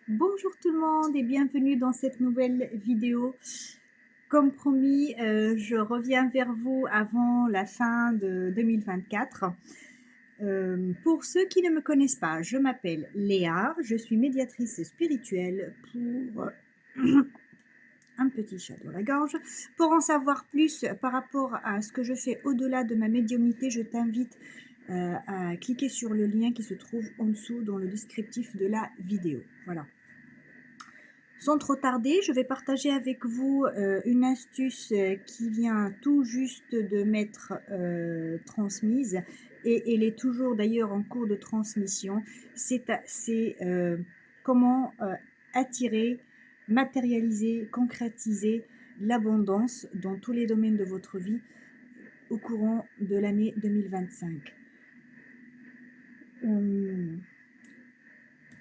Bonjour tout le monde et bienvenue dans cette nouvelle vidéo. Comme promis, je reviens vers vous avant la fin de 2024. Pour ceux qui ne me connaissent pas, je m'appelle Léa, je suis médiatrice spirituelle pour un petit chat dans la gorge. Pour en savoir plus par rapport à ce que je fais au-delà de ma médiumnité, je t'invite à cliquer sur le lien qui se trouve en dessous dans le descriptif de la vidéo. Voilà. Sans trop tarder, je vais partager avec vous une astuce qui vient tout juste de m'être transmise et elle est toujours d'ailleurs en cours de transmission. C'est comment attirer, matérialiser, concrétiser l'abondance dans tous les domaines de votre vie au courant de l'année 2025.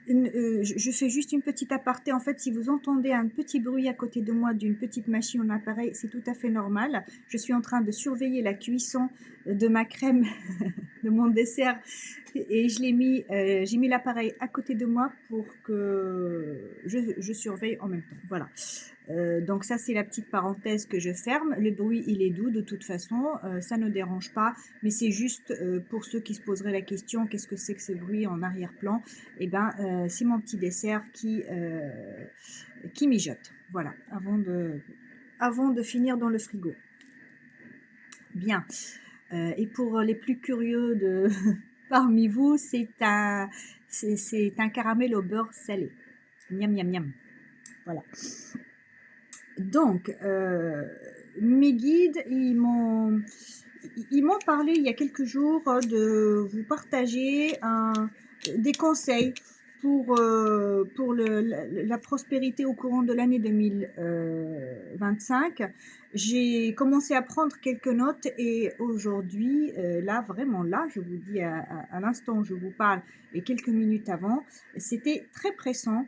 Je fais juste une petite aparté. En fait, si vous entendez un petit bruit à côté de moi d'une petite machine ou un appareil, c'est tout à fait normal. Je suis en train de surveiller la cuisson de ma crème, de mon dessert, et j'ai mis l'appareil à côté de moi pour que je surveille en même temps. Voilà. Donc ça, c'est la petite parenthèse que je ferme. Le bruit, il est doux de toute façon, ça ne dérange pas, mais c'est juste pour ceux qui se poseraient la question, qu'est-ce que c'est que ce bruit en arrière-plan? Eh bien, c'est mon petit dessert qui mijote, voilà, avant de finir dans le frigo. Bien, et pour les plus curieux parmi vous, c'est un caramel au beurre salé. Miam, miam, miam. Voilà. Donc, mes guides, ils m'ont parlé il y a quelques jours de vous partager des conseils pour la prospérité au courant de l'année 2025. J'ai commencé à prendre quelques notes et aujourd'hui, là, vraiment là, je vous dis à l'instant où je vous parle et quelques minutes avant, c'était très pressant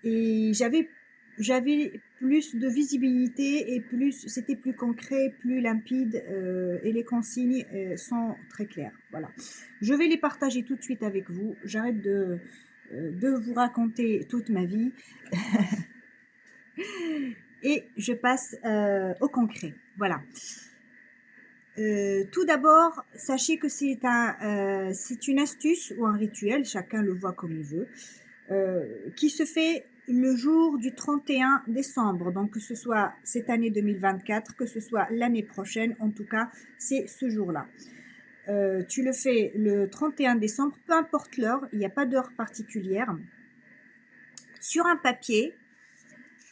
et j'avais plus de visibilité et c'était plus concret, plus limpide et les consignes sont très claires. Voilà. Je vais les partager tout de suite avec vous. J'arrête de vous raconter toute ma vie et je passe au concret. Voilà. Tout d'abord, sachez que c'est une astuce ou un rituel, chacun le voit comme il veut, qui se fait le jour du 31 décembre, donc que ce soit cette année 2024, que ce soit l'année prochaine, en tout cas, c'est ce jour-là. Tu le fais le 31 décembre, peu importe l'heure, il n'y a pas d'heure particulière. Sur un papier,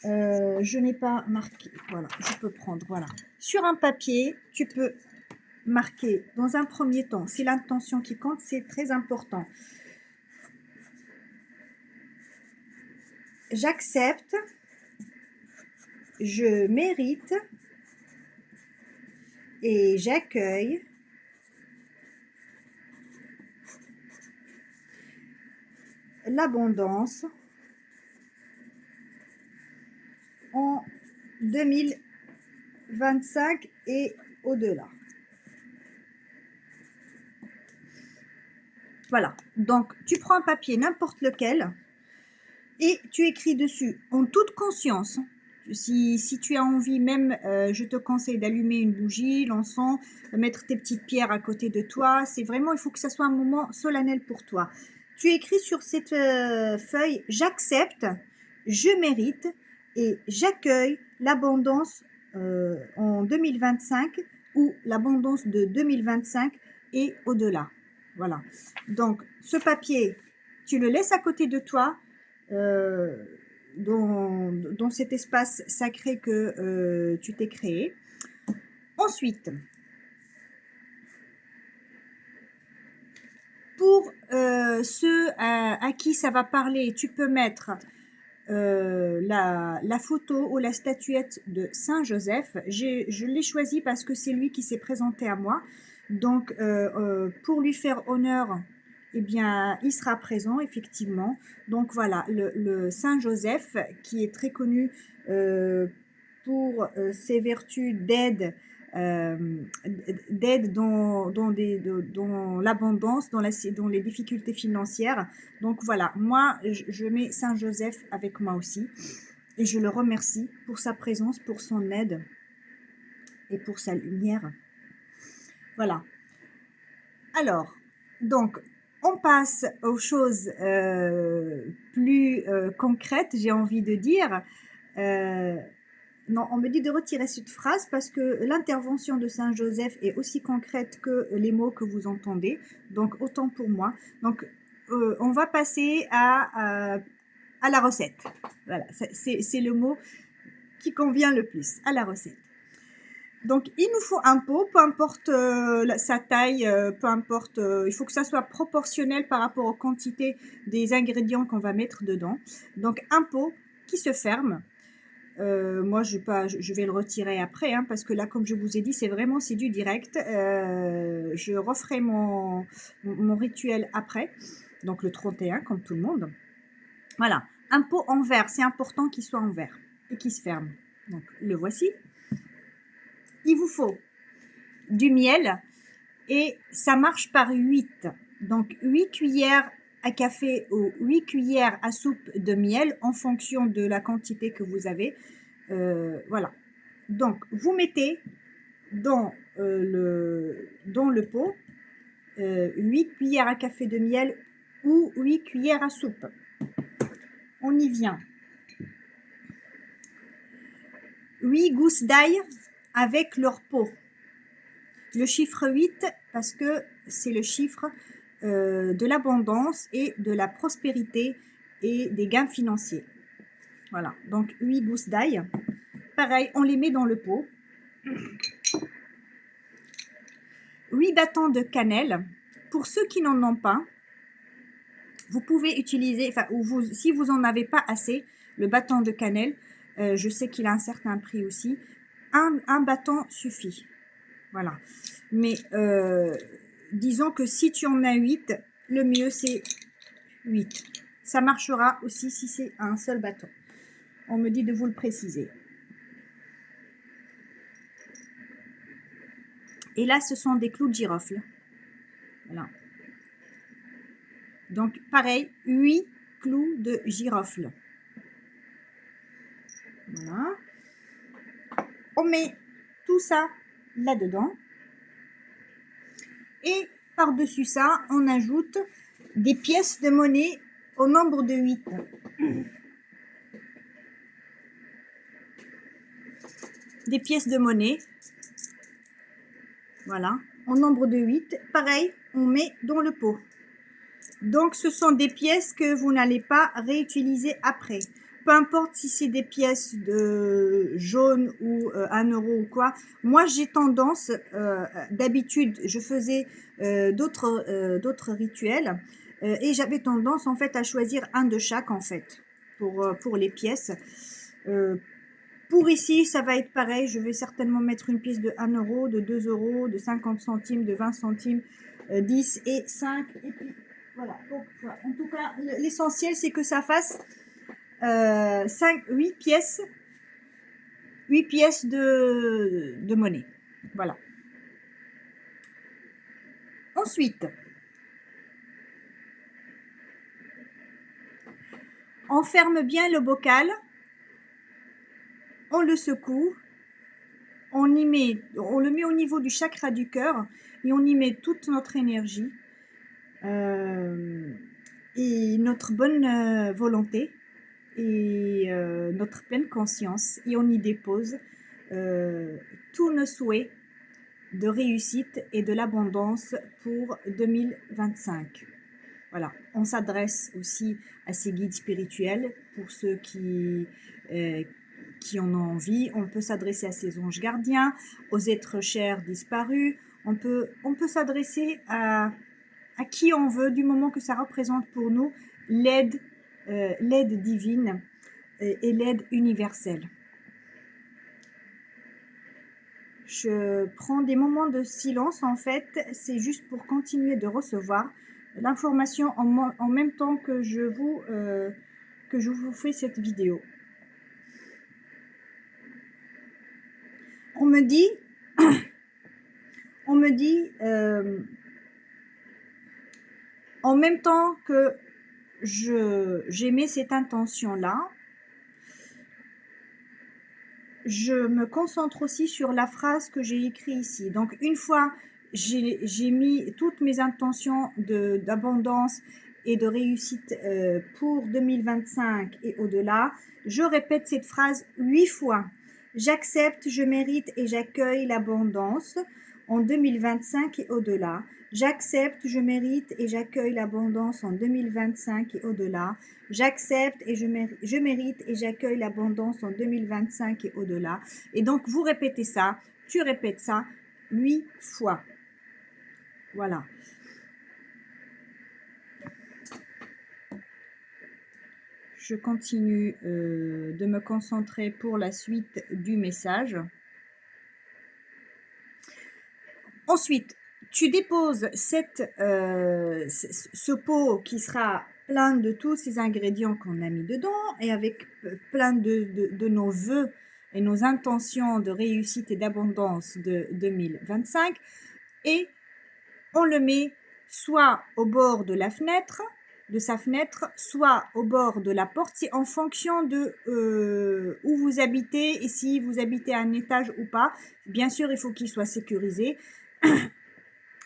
je n'ai pas marqué, voilà, je peux prendre, voilà. Sur un papier, tu peux marquer dans un premier temps, c'est l'intention qui compte, c'est très important. J'accepte, je mérite et j'accueille l'abondance en 2025 et au-delà. Voilà, donc tu prends un papier, n'importe lequel, et tu écris dessus en toute conscience. Si tu as envie, même, je te conseille d'allumer une bougie, l'encens, mettre tes petites pierres à côté de toi. C'est vraiment, il faut que ça soit un moment solennel pour toi. Tu écris sur cette feuille, j'accepte, je mérite et j'accueille l'abondance en 2025 ou l'abondance de 2025 et au-delà. Voilà. Donc, ce papier, tu le laisses à côté de toi euh, dans cet espace sacré que tu t'es créé. Ensuite, pour ceux à qui ça va parler, tu peux mettre la photo ou la statuette de Saint Joseph. Je l'ai choisi parce que c'est lui qui s'est présenté à moi. Donc, pour lui faire honneur, eh bien, il sera présent, effectivement. Donc, voilà, le Saint Joseph, qui est très connu pour ses vertus d'aide d'aide dans l'abondance, dans les difficultés financières. Donc voilà, moi, je mets Saint Joseph avec moi aussi. Et je le remercie pour sa présence, pour son aide et pour sa lumière. Voilà. Alors, donc, on passe aux choses plus concrètes, j'ai envie de dire. Non, on me dit de retirer cette phrase parce que l'intervention de Saint Joseph est aussi concrète que les mots que vous entendez. Donc, autant pour moi. Donc, on va passer à la recette. Voilà, c'est le mot qui convient le plus, à la recette. Donc, il nous faut un pot, peu importe sa taille, peu importe, il faut que ça soit proportionnel par rapport aux quantités des ingrédients qu'on va mettre dedans. Donc, un pot qui se ferme. Moi, je vais le retirer après, hein, parce que là, comme je vous ai dit, c'est du direct. Je referai mon rituel après, donc le 31, comme tout le monde. Voilà, un pot en verre, c'est important qu'il soit en verre et qu'il se ferme. Donc, le voici. Il vous faut du miel et ça marche par 8. Donc 8 cuillères à café ou 8 cuillères à soupe de miel en fonction de la quantité que vous avez. Voilà. Donc vous mettez dans le pot 8 cuillères à café de miel ou 8 cuillères à soupe. On y vient. 8 gousses d'ail avec leur peau. Le chiffre 8 parce que c'est le chiffre de l'abondance et de la prospérité et des gains financiers. Voilà, donc 8 gousses d'ail. Pareil, on les met dans le pot. 8 bâtons de cannelle. Pour ceux qui n'en ont pas, vous pouvez utiliser, enfin, si vous n'en avez pas assez, le bâton de cannelle, je sais qu'il a un certain prix aussi, un bâton suffit. Voilà. Mais disons que si tu en as 8, le mieux c'est 8. Ça marchera aussi si c'est un seul bâton. On me dit de vous le préciser. Et là, ce sont des clous de girofle. Voilà. Donc, pareil, 8 clous de girofle. Voilà. On met tout ça là-dedans. Et par-dessus ça, on ajoute des pièces de monnaie au nombre de 8. Des pièces de monnaie. Voilà, au nombre de 8. Pareil, on met dans le pot. Donc, ce sont des pièces que vous n'allez pas réutiliser après. Peu importe si c'est des pièces de jaune ou 1 euro ou quoi. Moi, j'ai tendance, d'habitude, je faisais d'autres rituels. Et j'avais tendance, en fait, à choisir un de chaque, en fait, pour les pièces. Pour ici, ça va être pareil. Je vais certainement mettre une pièce de 1 euro, de 2 euros, de 50 centimes, de 20 centimes, 10 et 5. Et puis, voilà. Donc, voilà. En tout cas, l'essentiel, c'est que ça fasse 8 pièces. 8 pièces de monnaie. Voilà. Ensuite, on ferme bien le bocal. On le secoue. On le met au niveau du chakra du cœur et on y met toute notre énergie et notre bonne volonté et notre pleine conscience et on y dépose tous nos souhaits de réussite et de l'abondance pour 2025. Voilà, on s'adresse aussi à ces guides spirituels pour ceux qui en ont envie. On peut s'adresser à ces anges gardiens, aux êtres chers disparus. On peut s'adresser à qui on veut du moment que ça représente pour nous l'aide divine et l'aide universelle. Je prends des moments de silence, en fait, c'est juste pour continuer de recevoir l'information en même temps que je vous fais cette vidéo. On me dit On me dit, en même temps que j'émets cette intention-là, je me concentre aussi sur la phrase que j'ai écrite ici. Donc, une fois j'ai mis toutes mes intentions d'abondance et de réussite pour 2025 et au-delà, je répète cette phrase 8 fois. J'accepte, je mérite et j'accueille l'abondance en 2025 et au-delà. J'accepte, je mérite et j'accueille l'abondance en 2025 et au-delà. J'accepte et je mérite et j'accueille l'abondance en 2025 et au-delà. Et donc, vous répétez ça, tu répètes ça 8 fois. Voilà. Je continue de me concentrer pour la suite du message. Ensuite, tu déposes ce pot qui sera plein de tous ces ingrédients qu'on a mis dedans et avec plein de nos vœux et nos intentions de réussite et d'abondance de 2025. Et on le met soit au bord de la fenêtre, de sa fenêtre, soit au bord de la porte. C'est en fonction de où vous habitez et si vous habitez à un étage ou pas. Bien sûr, il faut qu'il soit sécurisé.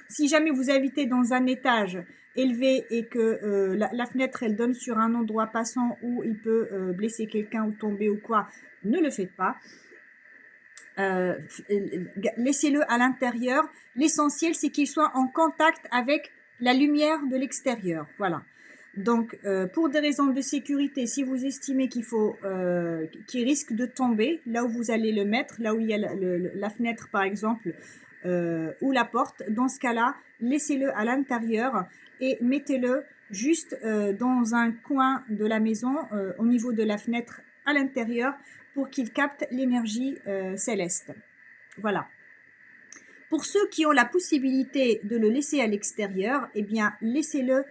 Si jamais vous habitez dans un étage élevé et que la fenêtre elle donne sur un endroit passant où il peut blesser quelqu'un ou tomber ou quoi, ne le faites pas. Laissez-le à l'intérieur. L'essentiel, c'est qu'il soit en contact avec la lumière de l'extérieur. Voilà. Donc, pour des raisons de sécurité, si vous estimez qu'il risque de tomber, là où vous allez le mettre, là où il y a la fenêtre par exemple, ou la porte, dans ce cas-là, laissez-le à l'intérieur et mettez-le juste dans un coin de la maison, au niveau de la fenêtre à l'intérieur, pour qu'il capte l'énergie céleste. Voilà. Pour ceux qui ont la possibilité de le laisser à l'extérieur, eh bien, laissez-le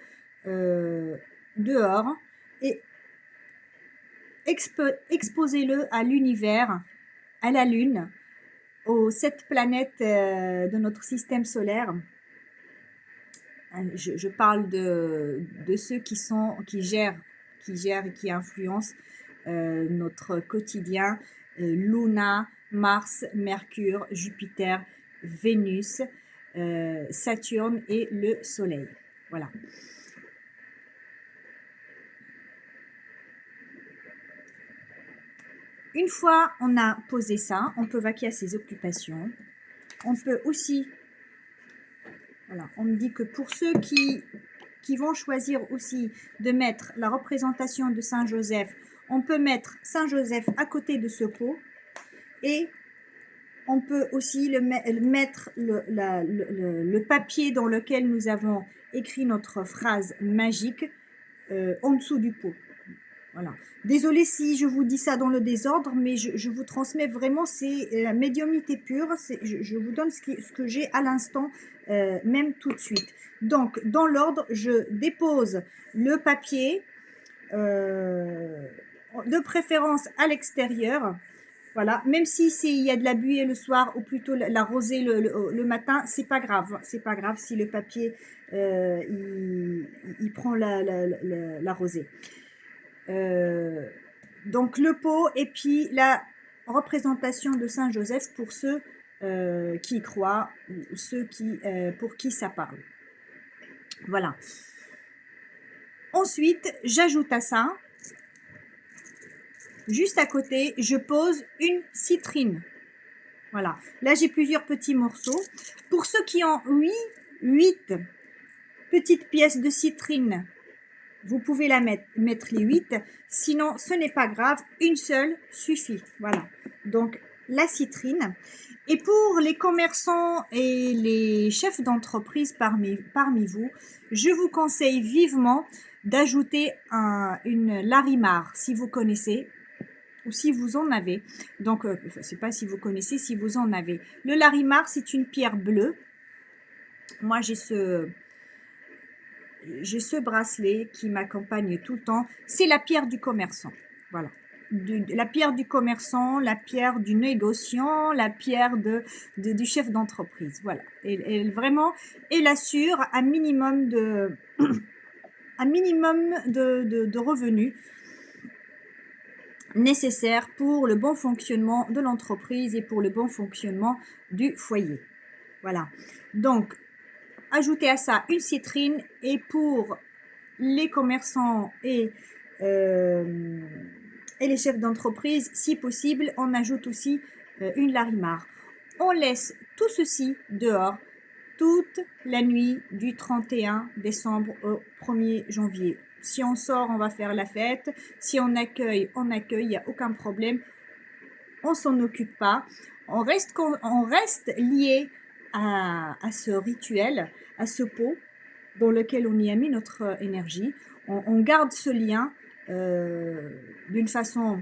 dehors et exposez-le à l'univers, à la Lune, aux 7 planètes de notre système solaire. Je parle de ceux qui gèrent et qui influencent notre quotidien. Luna, Mars, Mercure, Jupiter, Vénus, Saturne et le Soleil. Voilà. Une fois on a posé ça, on peut vaquer à ses occupations. On peut aussi, voilà, on me dit que pour ceux qui vont choisir aussi de mettre la représentation de Saint Joseph, on peut mettre Saint Joseph à côté de ce pot et on peut aussi mettre le papier dans lequel nous avons écrit notre phrase magique en dessous du pot. Voilà. Désolée si je vous dis ça dans le désordre, mais je vous transmets vraiment, c'est la médiumnité pure, je vous donne ce que j'ai à l'instant, même tout de suite. Donc, dans l'ordre, je dépose le papier, de préférence à l'extérieur. Voilà, même si il y a de la buée le soir ou plutôt la rosée le matin, c'est pas grave. C'est pas grave si le papier il prend la rosée. Donc le pot et puis la représentation de Saint Joseph pour ceux qui y croient, ou ceux pour qui ça parle. Voilà. Ensuite, j'ajoute à ça, juste à côté, je pose une citrine. Voilà. Là, j'ai plusieurs petits morceaux. Pour ceux qui ont 8 petites pièces de citrine, vous pouvez la mettre les 8. Sinon, ce n'est pas grave. Une seule suffit. Voilà. Donc, la citrine. Et pour les commerçants et les chefs d'entreprise parmi vous, je vous conseille vivement d'ajouter une larimar, si vous connaissez, ou si vous en avez. Donc, c'est pas si vous connaissez, si vous en avez. Le larimar, c'est une pierre bleue. Moi, j'ai ce bracelet qui m'accompagne tout le temps. C'est la pierre du commerçant. Voilà. la pierre du commerçant, la pierre du négociant, la pierre du chef d'entreprise. Voilà. Et vraiment, elle assure un minimum de revenus nécessaires pour le bon fonctionnement de l'entreprise et pour le bon fonctionnement du foyer. Voilà. Donc, ajoutez à ça une citrine, et pour les commerçants et les chefs d'entreprise, si possible, on ajoute aussi une larimar. On laisse tout ceci dehors toute la nuit du 31 décembre au 1er janvier. Si on sort, on va faire la fête. Si on accueille, il n'y a aucun problème. On s'en occupe pas. On reste lié à ce rituel, à ce pot dans lequel on y a mis notre énergie. On garde ce lien d'une façon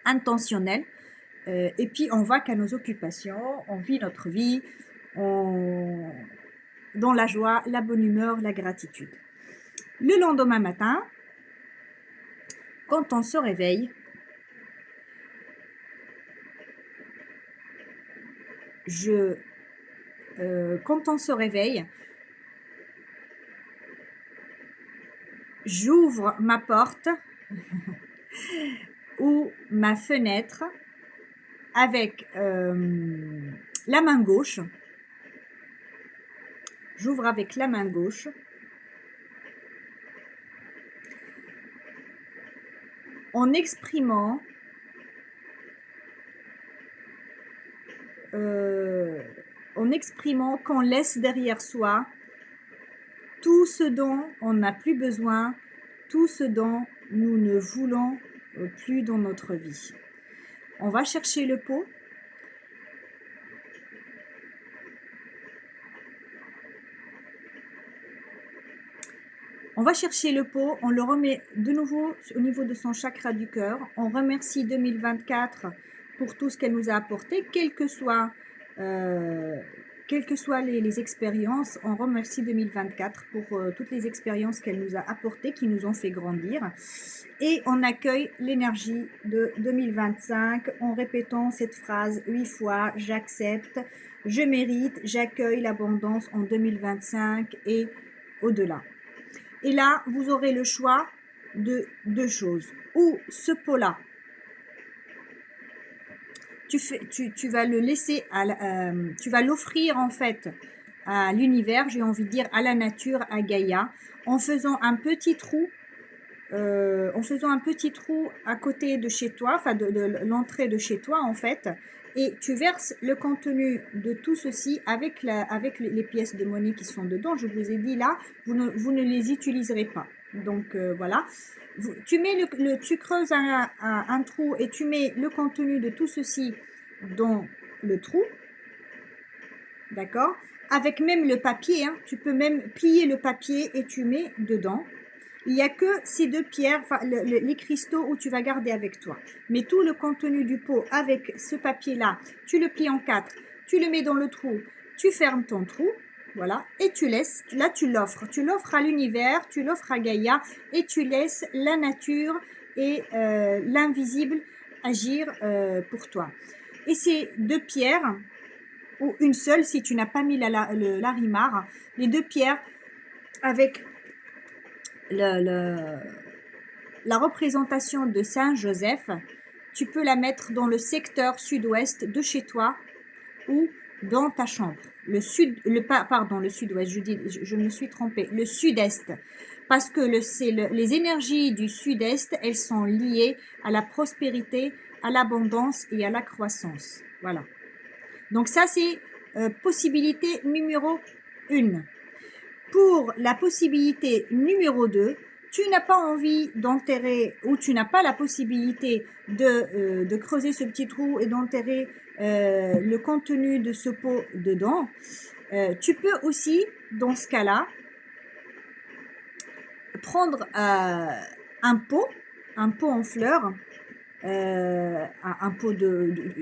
intentionnelle, et puis on va qu'à nos occupations, on vit notre vie dans la joie, la bonne humeur, la gratitude. Le lendemain matin, quand on se réveille, j'ouvre ma porte ou ma fenêtre avec la main gauche. J'ouvre avec la main gauche. En exprimant qu'on laisse derrière soi tout ce dont on n'a plus besoin, tout ce dont nous ne voulons plus dans notre vie. On va chercher le pot. On va chercher le pot, on le remet de nouveau au niveau de son chakra du cœur. On remercie 2024 pour tout ce qu'elle nous a apporté, quelles que soient les expériences. On remercie 2024 pour toutes les expériences qu'elle nous a apportées, qui nous ont fait grandir. Et on accueille l'énergie de 2025 en répétant cette phrase 8 fois: j'accepte, je mérite, j'accueille l'abondance en 2025 et au-delà. Et là, vous aurez le choix de deux choses. Ou ce pot-là, tu vas le laisser, tu vas l'offrir en fait à l'univers, j'ai envie de dire à la nature, à Gaïa, en faisant un petit trou, à côté de chez toi, enfin de l'entrée de chez toi en fait, et tu verses le contenu de tout ceci avec les pièces de monnaie qui sont dedans. Je vous ai dit là, vous ne les utiliserez pas. Donc voilà, tu creuses un trou et tu mets le contenu de tout ceci dans le trou, d'accord, avec même le papier, hein. Tu peux même plier le papier et tu mets dedans. Il n'y a que ces deux pierres, enfin, les cristaux où tu vas garder avec toi. Mais tout le contenu du pot avec ce papier-là, tu le plies en 4, tu le mets dans le trou, tu fermes ton trou, voilà, et tu laisses, là tu l'offres. Tu l'offres à l'univers, tu l'offres à Gaïa, et tu laisses la nature et l'invisible agir pour toi. Et ces deux pierres, ou une seule si tu n'as pas mis le larimar, les deux pierres avec la représentation de Saint Joseph, tu peux la mettre dans le secteur sud-ouest de chez toi ou dans ta chambre. Le sud-ouest, je me suis trompée, le sud-est, parce que les énergies du sud-est, elles sont liées à la prospérité, à l'abondance et à la croissance. Voilà. Donc ça, c'est possibilité numéro 1. Pour la possibilité numéro 2, tu n'as pas envie d'enterrer, ou tu n'as pas la possibilité de creuser ce petit trou et d'enterrer le contenu de ce pot dedans. Tu peux aussi, dans ce cas-là, prendre un pot en fleurs, un pot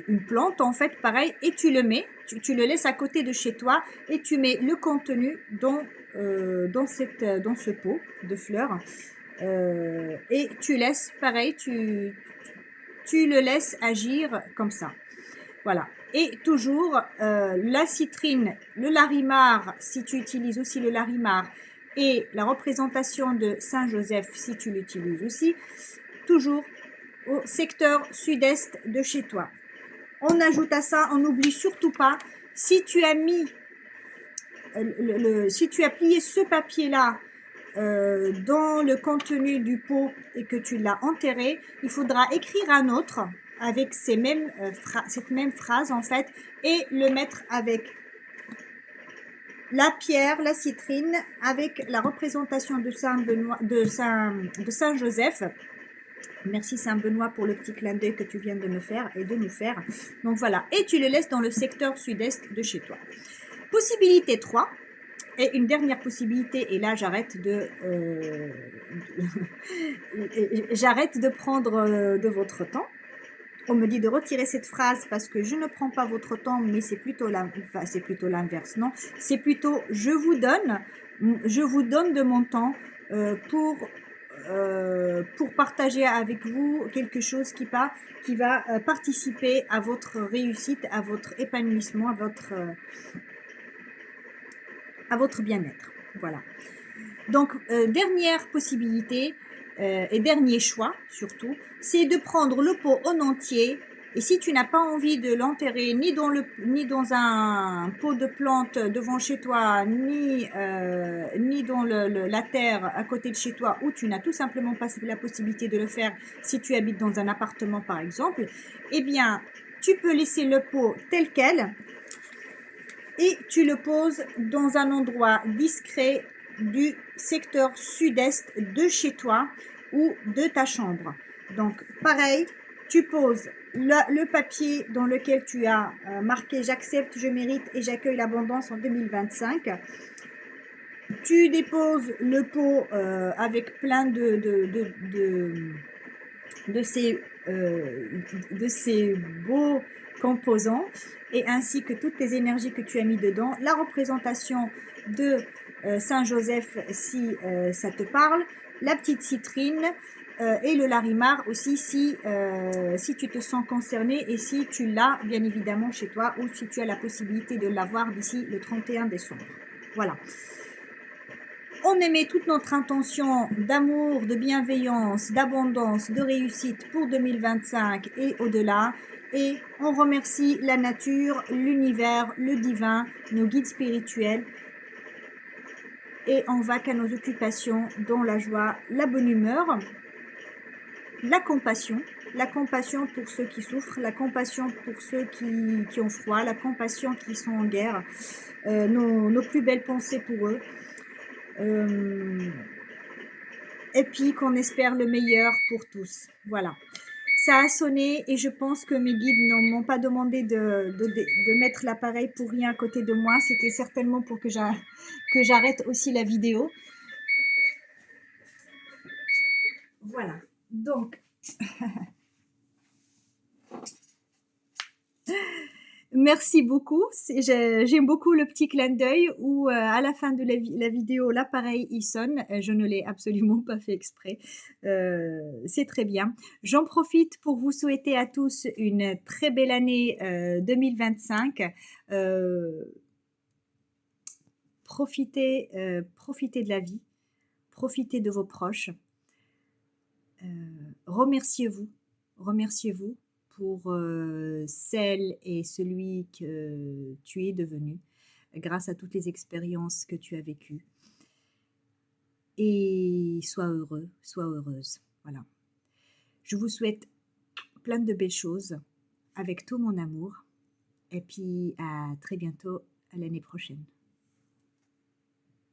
une plante en fait, pareil, et tu le mets, tu le laisses à côté de chez toi et tu mets le contenu dans ce pot de fleurs, et tu laisses pareil, tu tu le laisses agir comme ça. Voilà. Et toujours la citrine, le larimar, si tu utilises aussi le larimar, et la représentation de Saint-Joseph, si tu l'utilises aussi, toujours au secteur sud-est de chez toi. On ajoute à ça, on n'oublie surtout pas, si tu as mis, si tu as plié ce papier-là dans le contenu du pot et que tu l'as enterré, il faudra écrire un autre avec cette même phrase en fait et le mettre avec la pierre, la citrine, avec la représentation de Saint-Benoît, de Saint-Joseph. Merci Saint-Benoît pour le petit clin d'œil que tu viens de me faire et de nous faire. Donc voilà, et tu le laisses dans le secteur sud-est de chez toi. Possibilité 3. Et une dernière possibilité, et là j'arrête de prendre de votre temps. On me dit de retirer cette phrase parce que je ne prends pas votre temps, mais c'est plutôt l'inverse, non? C'est plutôt je vous donne de mon temps pour partager avec vous quelque chose qui va participer à votre réussite, à votre épanouissement, à votre bien-être. Voilà. Donc, dernière possibilité et dernier choix surtout, c'est de prendre le pot en entier. Et si tu n'as pas envie de l'enterrer ni dans un pot de plantes devant chez toi, ni dans la terre à côté de chez toi, où tu n'as tout simplement pas la possibilité de le faire si tu habites dans un appartement par exemple, eh bien, tu peux laisser le pot tel quel et tu le poses dans un endroit discret du secteur sud-est de chez toi ou de ta chambre. Donc, pareil, tu poses le papier dans lequel tu as marqué « J'accepte, je mérite et j'accueille l'abondance en 2025 ». Tu déposes le pot avec plein de ces beaux composants et ainsi que toutes les énergies que tu as mis dedans, la représentation de Saint-Joseph si ça te parle, la petite citrine et le larimar aussi si tu te sens concerné et si tu l'as bien évidemment chez toi ou si tu as la possibilité de l'avoir d'ici le 31 décembre. Voilà. On émet toute notre intention d'amour, de bienveillance, d'abondance, de réussite pour 2025 et au-delà. Et on remercie la nature, l'univers, le divin, nos guides spirituels. Et on va qu'à nos occupations dans la joie, la bonne humeur, la compassion pour ceux qui souffrent, la compassion pour ceux qui ont froid, la compassion qui sont en guerre, nos plus belles pensées pour eux. Et puis qu'on espère le meilleur pour tous. Voilà. Ça a sonné et je pense que mes guides ne m'ont pas demandé de mettre l'appareil pour rien à côté de moi. C'était certainement pour que j'arrête aussi la vidéo. Voilà. Donc, merci beaucoup. J'aime beaucoup le petit clin d'œil où à la fin de la vidéo, l'appareil il sonne. Je ne l'ai absolument pas fait exprès. C'est très bien. J'en profite pour vous souhaiter à tous une très belle année 2025. Profitez de la vie. Profitez de vos proches. Remerciez-vous pour celle et celui que tu es devenu grâce à toutes les expériences que tu as vécues. Et sois heureux, sois heureuse. Voilà. Je vous souhaite plein de belles choses avec tout mon amour. Et puis à très bientôt, à l'année prochaine.